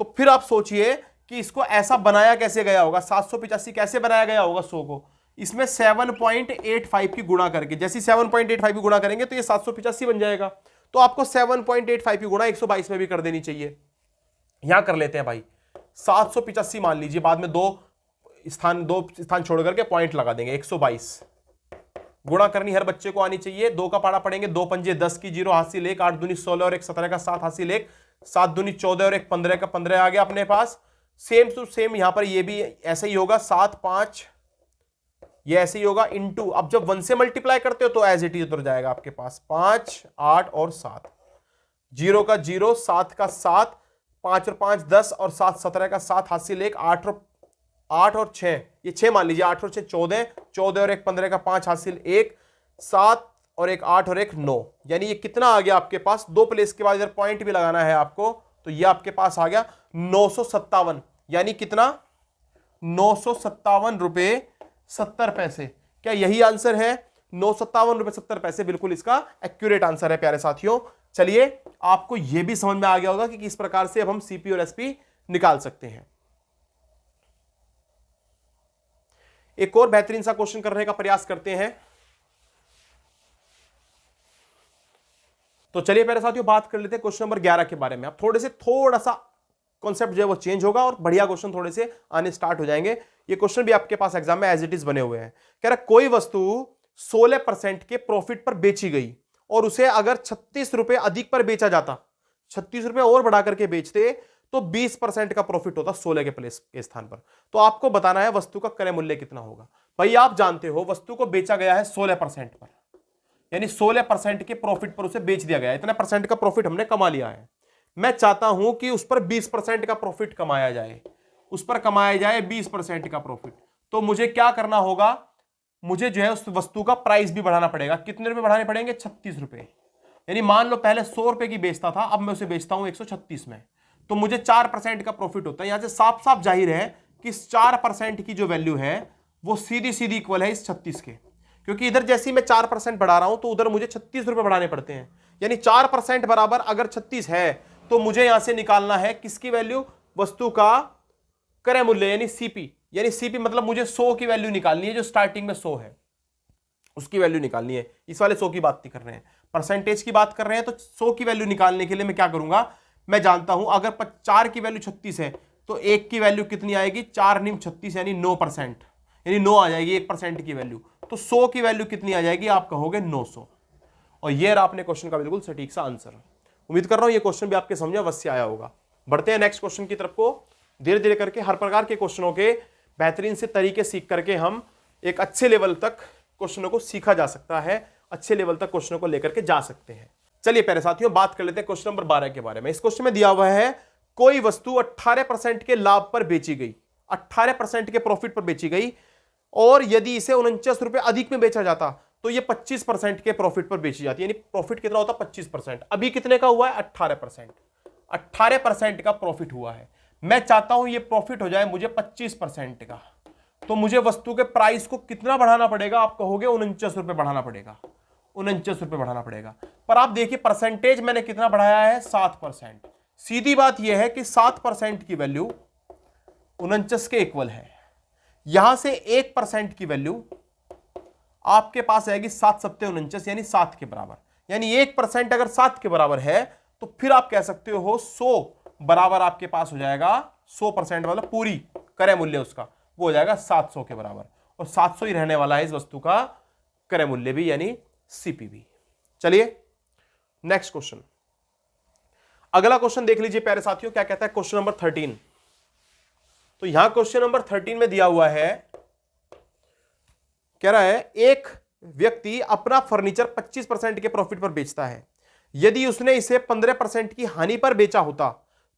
तो फिर आप सोचिए कि इसको ऐसा बनाया कैसे गया होगा? 785 कैसे बनाया गया होगा 100 को? इसमें 7.85 की गुणा करके, जैसे 7.85 की गुणा करेंगे तो ये 785 बन जाएगा। तो आपको 7.85 की गुणा 122 में भी कर देनी चाहिए। यहां कर लेते हैं भाई, 785 मान लीजिए, बाद में दो स्थान छोड़ करके पॉइंट लगा देंगे। 122 गुणा करनी हर बच्चे को आनी चाहिए। 2 का पाड़ा पड़ेंगे, 2 पंजे 10 की 0 हासिल 1, 8 दूनी 16 और 1 17 का 7 हासिल 1, 7 दूनी 14 और 1 15 का 15 आ गया अपने पास। सेम टू सेम यहां पर ये भी ऐसा ही होगा, 7 5 ये ऐसे ही होगा इनटू। अब जब 1 से मल्टीप्लाई करते हो तो एज इट इज उतर जाएगा आपके पास 5 8 और 7, 0 का 0, 7 का 7, 5 और 5 10 और 7 17 का 7 हासिल 1, 8 और 6, ये 6 मान लीजिए, 8 और 6 14, 14 और 1 15 का 5 हासिल 1, 7 और 1 8 और 1 9, यानी ये कितना आ गया आपके पास, 2 प्लेस के बाद इधर पॉइंट भी लगाना है आपको, तो ये आपके पास आ गया 957, यानी कितना 957 रुपए 70 पैसे। क्या यही आंसर है? 957 रुपए 70 पैसे बिल्कुल इसका एक्यूरेट आंसर है प्यारे साथियों। चलिए आपको यह भी समझ में आ गया होगा कि किस प्रकार से अब हम सीपी और एसपी निकाल सकते हैं। एक और बेहतरीन सा क्वेश्चन करने का प्रयास करते हैं। तो चलिए प्यारे साथियों बात कर लेते हैं क्वेश्चन नंबर 11 के बारे में। अब थोड़ा सा कॉन्सेप्ट जो है वो चेंज होगा और बढ़िया क्वेश्चन थोड़े से आने स्टार्ट हो जाएंगे। ये क्वेश्चन भी आपके पास एग्जाम में एज इट इज बने हुए हैं। कह रहा कोई वस्तु 16% के प्रॉफिट पर बेची गई और उसे अगर 36 रुपए अधिक पर बेचा जाता, 36 रुपए और बढ़ा करके बेचते तो 20% का प्रॉफिट होता 16 के प्लेस के स्थान पर। तो आपको बताना है वस्तु का क्रय मूल्य कितना होगा। भाई आप जानते हो वस्तु को बेचा गया है 16% पर, यानी 16% के प्रॉफिट पर उसे बेच दिया गया, इतना परसेंट का प्रॉफिट हमने कमा लिया है। मैं चाहता हूं कि उस पर 20% का प्रॉफिट कमाया जाए, उस पर कमाया जाए 20% का प्रॉफिट। तो मुझे क्या करना होगा, मुझे जो है उस वस्तु का प्राइस भी बढ़ाना पड़ेगा। कितने रुपए बढ़ाने पड़ेंगे? 36 रुपए। यानी मान लो पहले 100 रुपए की बेचता था, अब मैं उसे बेचता हूं 136 में, तो मुझे 4% का प्रॉफिट होता है। यहां से साफ साफ जाहिर है कि इस 4% की जो वैल्यू है वो सीधी सीधी इक्वल है इस 36 के, क्योंकि इधर जैसे ही मैं 4% बढ़ा रहा हूं तो उधर मुझे 36 रुपए बढ़ाने पड़ते हैं। यानी 4% बराबर अगर 36 है तो मुझे यहां से निकालना है किसकी वैल्यू? वस्तु का क्रय मूल्य यानी सीपी। यानी सीपी मतलब मुझे 100 की वैल्यू निकालनी है, जो स्टार्टिंग में 100 है उसकी वैल्यू निकालनी है। इस वाले 100 की बात नहीं कर रहे हैं, परसेंटेज की बात कर रहे हैं। तो 100 की वैल्यू निकालने के लिए मैं क्या करूंगा, मैं जानता हूं अगर 4 की वैल्यू 36 है तो 1 की वैल्यू कितनी आएगी? 4 × 36 यानी 9%, यानी 9 आ जाएगी 1% की वैल्यू। तो 100 की वैल्यू कितनी आ जाएगी? आप कहोगे 900। और ये रहा आपने क्वेश्चन का बिल्कुल सटीक सा आंसर। उम्मीद कर रहा हूं ये क्वेश्चन भी आपके समझ अवश्य आया होगा। बढ़ते हैं नेक्स्ट क्वेश्चन की तरफ को। धीरे धीरे करके हर प्रकार के क्वेश्चनों के बेहतरीन से तरीके सीख करके हम एक अच्छे लेवल तक क्वेश्चनों को सीखा जा सकता है, अच्छे लेवल तक क्वेश्चनों को लेकर के जा सकते हैं। चलिए प्यारे साथियों बात कर लेते हैं क्वेश्चन नंबर 12 के बारे में। इस क्वेश्चन में दिया हुआ है कोई वस्तु 18% के लाभ पर बेची गई, 18% के प्रॉफिट पर बेची गई, और यदि इसे 49 रुपए अधिक में बेचा जाता तो ये 25% के प्रॉफिट पर बेची जाती है। यानी प्रॉफिट कितना होता? 25%। अभी कितने का हुआ है? 18%। 18% का प्रॉफिट हुआ है। मैं चाहता हूं ये प्रॉफिट हो जाए मुझे 25% का, तो मुझे वस्तु के प्राइस को कितना बढ़ाना पड़ेगा? आप कहोगे 49 रुपए बढ़ाना पड़ेगा, 49 रुपए बढ़ाना पड़ेगा। पर आप देखिए परसेंटेज मैंने कितना बढ़ाया है? 7%। सीधी बात यह है कि 7% की वैल्यू 49 के इक्वल है। यहां से 1% की वैल्यू आपके पास आएगी 7 7 49, यानी 7 के बराबर। यानी 1% अगर 7 के बराबर है तो फिर आप कह सकते हो 100 बराबर आपके पास हो जाएगा 100% वाला पूरी क्रय मूल्य उसका वो हो जाएगा 700 के बराबर, और 700 ही रहने वाला है इस वस्तु का क्रय मूल्य भी, यानी सीपी भी। चलिए नेक्स्ट क्वेश्चन, अगला क्वेश्चन देख लीजिए प्यारे साथियों क्या कहता है। Question number 13। तो यहां क्वेश्चन नंबर 13 में दिया हुआ है, कह रहा है एक व्यक्ति अपना फर्नीचर 25% के प्रॉफिट पर बेचता है। यदि उसने इसे 15% की हानि पर बेचा होता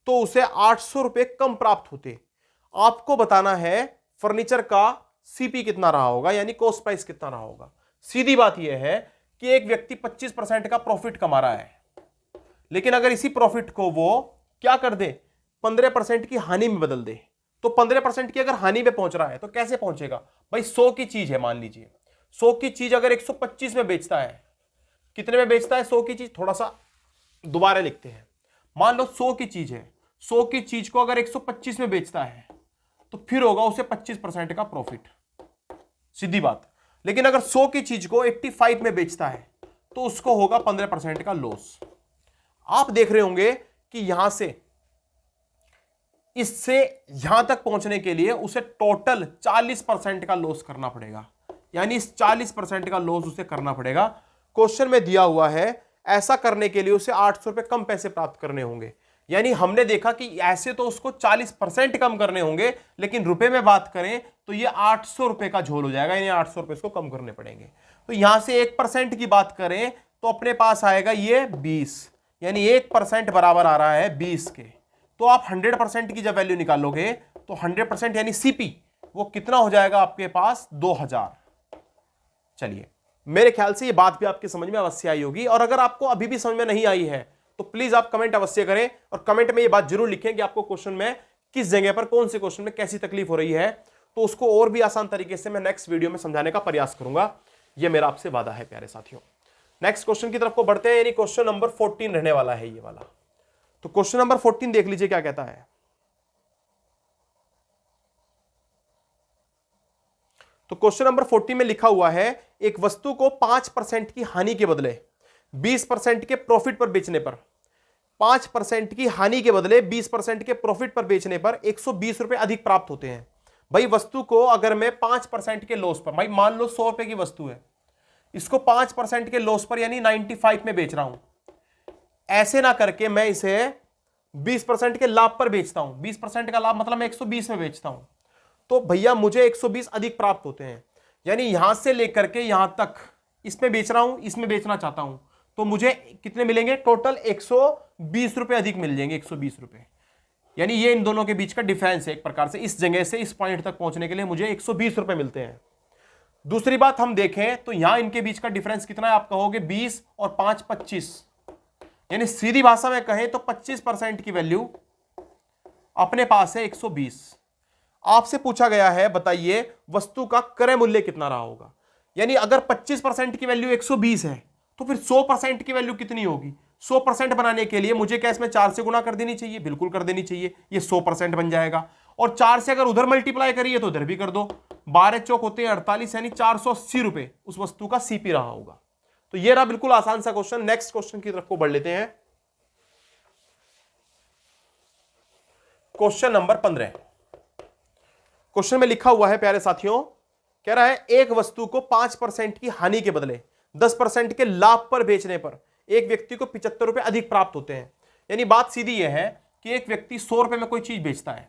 तो उसे 800 रुपए कम प्राप्त होते। आपको बताना है फर्नीचर का सीपी कितना रहा होगा, यानी कॉस्ट प्राइस कितना रहा होगा। सीधी बात यह है कि एक व्यक्ति 25% का प्रॉफिट कमा रहा है, लेकिन अगर इसी प्रॉफिट को वो क्या कर दे, 15% की हानि में बदल दे, तो 15% की अगर हानि में पहुंच रहा है तो कैसे पहुंचेगा? भाई 100 की चीज है, मान लीजिए 100 की चीज अगर 125 में बेचता है, कितने में बेचता है 100 की चीज? थोड़ा सा दोबारा लिखते हैं। मान लो 100 की चीज है, 100 की चीज को अगर 125 में बेचता है तो फिर होगा उसे 25% का प्रॉफिट, सीधी बात। लेकिन अगर 100 की चीज को 85 में बेचता है तो उसको होगा 15% का लॉस। आप देख रहे होंगे कि यहां से इससे यहां तक पहुंचने के लिए उसे टोटल 40% का लॉस करना पड़ेगा, यानी इस 40% का लॉस उसे करना पड़ेगा। क्वेश्चन में दिया हुआ है ऐसा करने के लिए उसे 800 रुपए कम पैसे प्राप्त करने होंगे। यानी हमने देखा कि ऐसे तो उसको 40% कम करने होंगे, लेकिन रुपए में बात करें तो ये 800 रुपए का झोल हो जाएगा, यानी 800 रुपए इसको कम करने पड़ेंगे। तो यहां से 1% की बात करें तो अपने पास आएगा ये 20, यानी 1% बराबर आ रहा है 20 के। तो आप 100% की जब वैल्यू निकालोगे तो 100% यानी सीपी वो कितना हो जाएगा आपके पास 2000। चलिए, मेरे ख्याल से ये बात भी आपके समझ में अवश्य आई होगी, और अगर आपको अभी भी समझ में नहीं आई है तो प्लीज आप कमेंट अवश्य करें, और कमेंट में ये बात जरूर लिखें कि आपको क्वेश्चन में किस जगह पर, कौन से क्वेश्चन में कैसी तकलीफ हो रही है, तो उसको और भी आसान तरीके से मैं नेक्स्ट वीडियो में समझाने का प्रयास करूंगा। यह मेरा आपसे वादा है प्यारे साथियों। नेक्स्ट क्वेश्चन की तरफ को बढ़ते हैं, यानी क्वेश्चन नंबर 14 रहने वाला है ये वाला। तो क्वेश्चन नंबर 14 देख लीजिए क्या कहता है। तो क्वेश्चन नंबर 14 में लिखा हुआ है, एक वस्तु को 5% की हानि के बदले 20% के प्रॉफिट पर बेचने पर, 5% की हानि के बदले 20% के प्रॉफिट पर बेचने पर 120 रुपए अधिक प्राप्त होते हैं। भाई वस्तु को अगर मैं 5% के लॉस पर, भाई मान लो 100 रुपए की वस्तु है, इसको 5% के लॉस पर यानी 95 में बेच रहा हूं, ऐसे ना करके मैं इसे 20% के लाभ पर बेचता हूं। 20% का लाभ मतलब मैं 120 में बेचता हूं, तो भैया मुझे 120 अधिक प्राप्त होते हैं। यानी यहां से लेकर के यहां तक इसमें बेच रहा हूं, इसमें बेचना चाहता हूं, तो मुझे कितने मिलेंगे? टोटल 120 रुपए अधिक मिल जाएंगे, 120 रुपए। यानी ये इन दोनों के बीच का डिफरेंस है एक प्रकार से। इस जगह से इस पॉइंट तक पहुंचने के लिए मुझे 120 रुपए मिलते हैं। दूसरी बात हम देखें तो यहां इनके बीच का डिफरेंस कितना है? आप कहोगे 20 और 5 25, यानी सीधी भाषा में कहें तो 25% की वैल्यू अपने पास है 120। आपसे पूछा गया है बताइए वस्तु का क्रय मूल्य कितना रहा होगा। यानी अगर 25% की वैल्यू 120 है तो फिर 100% की वैल्यू कितनी होगी? 100% बनाने के लिए मुझे क्या इसमें 4 से गुना कर देनी चाहिए? बिल्कुल कर देनी चाहिए, ये 100% बन जाएगा। और 4 से अगर उधर मल्टीप्लाई करिए तो उधर भी कर दो, 12 चौक होते हैं 48, यानी 480 रुपए उस वस्तु का सीपी रहा होगा। तो ये रहा बिल्कुल आसान सा क्वेश्चन। नेक्स्ट क्वेश्चन की तरफ को बढ़ लेते हैं। Question number 15। क्वेश्चन में लिखा हुआ है प्यारे साथियों, कह रहा है एक वस्तु को 5% की हानि के बदले 10% के लाभ पर बेचने पर एक व्यक्ति को 75 रुपए अधिक प्राप्त होते हैं। यानी बात सीधी यह है कि एक व्यक्ति 100 रुपए में कोई चीज बेचता है,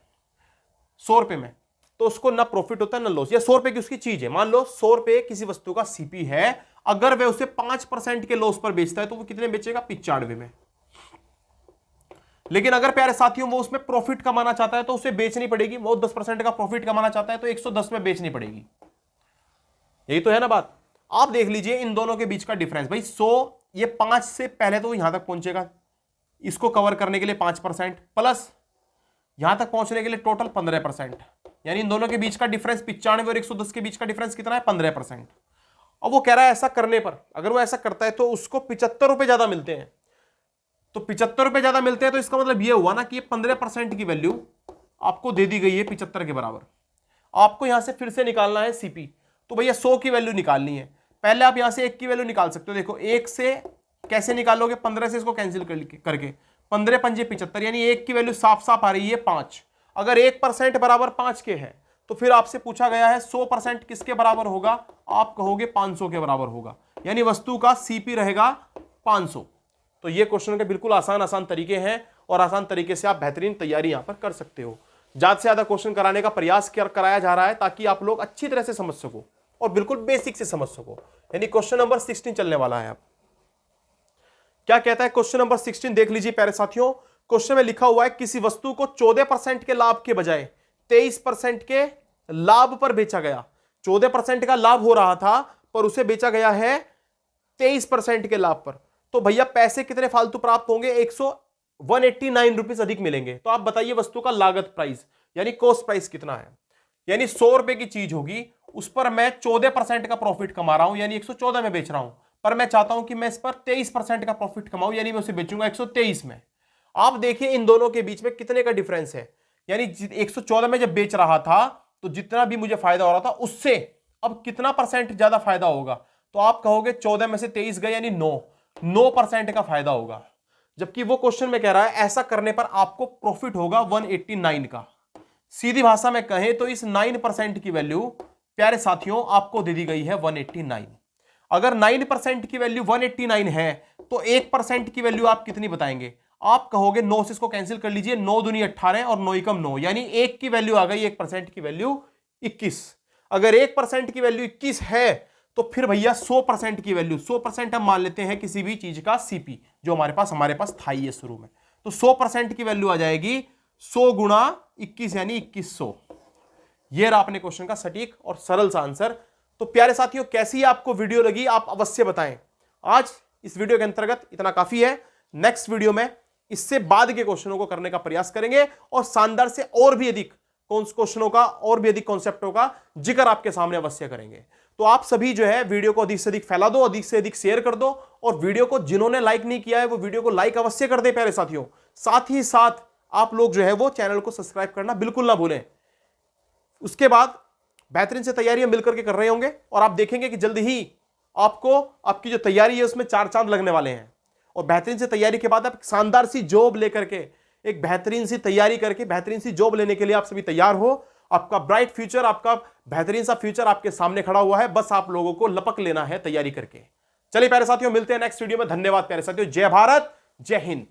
100 रुपए में, तो उसको ना प्रॉफिट होता है ना लॉस। या 100 रुपए की उसकी चीज है, मान लो 100 रुपए किसी वस्तु का सीपी है, अगर वह उसे 5% के लॉस पर बेचता है तो वो कितने बेचेगा? 95 में। लेकिन अगर प्यारे साथियों वो उसमें प्रॉफिट कमाना चाहता है तो उसे बेचनी पड़ेगी, वो 10% का प्रॉफिट कमाना चाहता है तो 110 में बेचनी पड़ेगी। यही तो है ना बात। आप देख लीजिए इन दोनों के बीच का डिफरेंस। भाई 100, ये 5 से पहले तो यहां तक पहुंचेगा, इसको कवर करने के लिए 5% प्लस यहां तक पहुंचने के लिए टोटल 15%, यानी इन दोनों के बीच का डिफरेंस 95 और 110 के बीच का डिफरेंस कितना है? 15%। अब वो कह रहा है ऐसा करने पर, अगर वो ऐसा करता है तो उसको 75 रुपए ज्यादा मिलते हैं। तो 75 रुपए ज्यादा मिलते हैं तो इसका मतलब ये हुआ ना कि ये 15% की वैल्यू आपको दे दी गई है 75 के बराबर। आपको यहां से फिर से निकालना है सीपी, तो भैया 100 की वैल्यू निकालनी है। पहले आप यहां से 1 की वैल्यू निकाल सकते हो। देखो 1 से कैसे निकालोगे? 15 से इसको कैंसिल करके 15 पंजे 75, यानी 1 की वैल्यू साफ साफ आ रही है 5। अगर 1% बराबर 5 के है तो फिर आपसे पूछा गया है 100% किसके बराबर होगा? आप कहोगे 500 के बराबर होगा, यानी वस्तु का सीपी रहेगा 500। तो ये क्वेश्चन के बिल्कुल आसान तरीके हैं और आसान तरीके से आप बेहतरीन तैयारी यहां पर कर सकते हो। ज्यादा से ज्यादा क्वेश्चन कराने का प्रयास कराया जा रहा है ताकि आप लोग अच्छी तरह से समझ सको और बिल्कुल बेसिक से समझ सको। यानी क्वेश्चन नंबर 16 चलने वाला है। अब क्या कहता है क्वेश्चन नंबर 16? देख लीजिए प्यारे साथियों, क्वेश्चन में लिखा हुआ है किसी वस्तु को 14% के लाभ के बजाय 23% के लाभ पर बेचा गया। 14% का लाभ हो रहा था पर उसे बेचा गया है 23% के लाभ पर। तो भैया पैसे कितने फालतू प्राप्त होंगे? 189 रुपीज अधिक मिलेंगे। तो आप बताइए वस्तु का लागत प्राइस यानी कॉस्ट प्राइस कितना है? यानी 100 रुपए की चीज होगी, उस पर मैं 14% का प्रॉफिट कमा रहा हूं, यानी 114 में बेच रहा हूं, पर मैं चाहता हूं कि मैं इस पर 23% का प्रॉफिट कमाऊं, यानी मैं उसे बेचूंगा 123 में। आप देखिए इन दोनों के बीच में कितने का डिफरेंस है। यानी 114 में जब बेच रहा था तो जितना भी मुझे फायदा हो रहा था उससे अब कितना परसेंट ज्यादा फायदा होगा? तो आप कहोगे 14 में से 23 गए यानी 9% का फायदा होगा। जबकि वो क्वेश्चन में कह रहा है ऐसा करने पर आपको प्रॉफिट होगा 189 का। सीधी भाषा में कहें तो इस 9% की वैल्यू प्यारे साथियों आपको दे दी गई है 189। अगर 9% की वैल्यू 189 है तो 1% की वैल्यू आप कितनी बताएंगे? आप कहोगे 9 से इसको कैंसिल कर लीजिए, 9 दूनी 18 और 9 एकम 9, यानी 1 की वैल्यू आ गई, 1% की वैल्यू 21। अगर 1% की वैल्यू 21 है तो फिर भैया 100% की वैल्यू, 100% हम मान लेते हैं किसी भी चीज का सीपी जो हमारे पास था ये शुरू में, तो 100% की वैल्यू आ जाएगी 100 गुणा 21 यानी 2100। यह रहा अपने क्वेश्चन का सटीक और सरल सा आंसर। तो प्यारे साथियों, कैसी आपको वीडियो लगी आप अवश्य बताएं। आज इस वीडियो के अंतर्गत इतना काफी है। नेक्स्ट वीडियो में इससे बाद के क्वेश्चनों को करने का प्रयास करेंगे और शानदार से और भी अधिक क्वेश्चनों का और भी अधिक कॉन्सेप्टों का जिक्र आपके सामने अवश्य करेंगे। तो आप सभी जो है वीडियो को अधिक से अधिक फैला दो, अधिक से अधिक शेयर कर दो, और वीडियो को जिन्होंने लाइक नहीं किया है वो वीडियो को लाइक अवश्य कर दे प्यारे साथियों। साथ ही साथ आप लोग जो है वो चैनल को सब्सक्राइब करना बिल्कुल ना भूलें। उसके बाद बेहतरीन से तैयारियां मिलकर के कर रहे होंगे और आप देखेंगे कि जल्द ही आपको आपकी जो तैयारी है उसमें 4 चांद लगने वाले हैं। और बेहतरीन से तैयारी के बाद आप शानदार सी जॉब लेकर के, एक बेहतरीन सी तैयारी करके बेहतरीन सी जॉब लेने के लिए आप सभी तैयार हो। आपका ब्राइट फ्यूचर, आपका बेहतरीन सा फ्यूचर आपके सामने खड़ा हुआ है, बस आप लोगों को लपक लेना है तैयारी करके। चलिए प्यारे साथियों, मिलते हैं नेक्स्ट वीडियो में। धन्यवाद प्यारे साथियों। जय भारत, जय हिंद।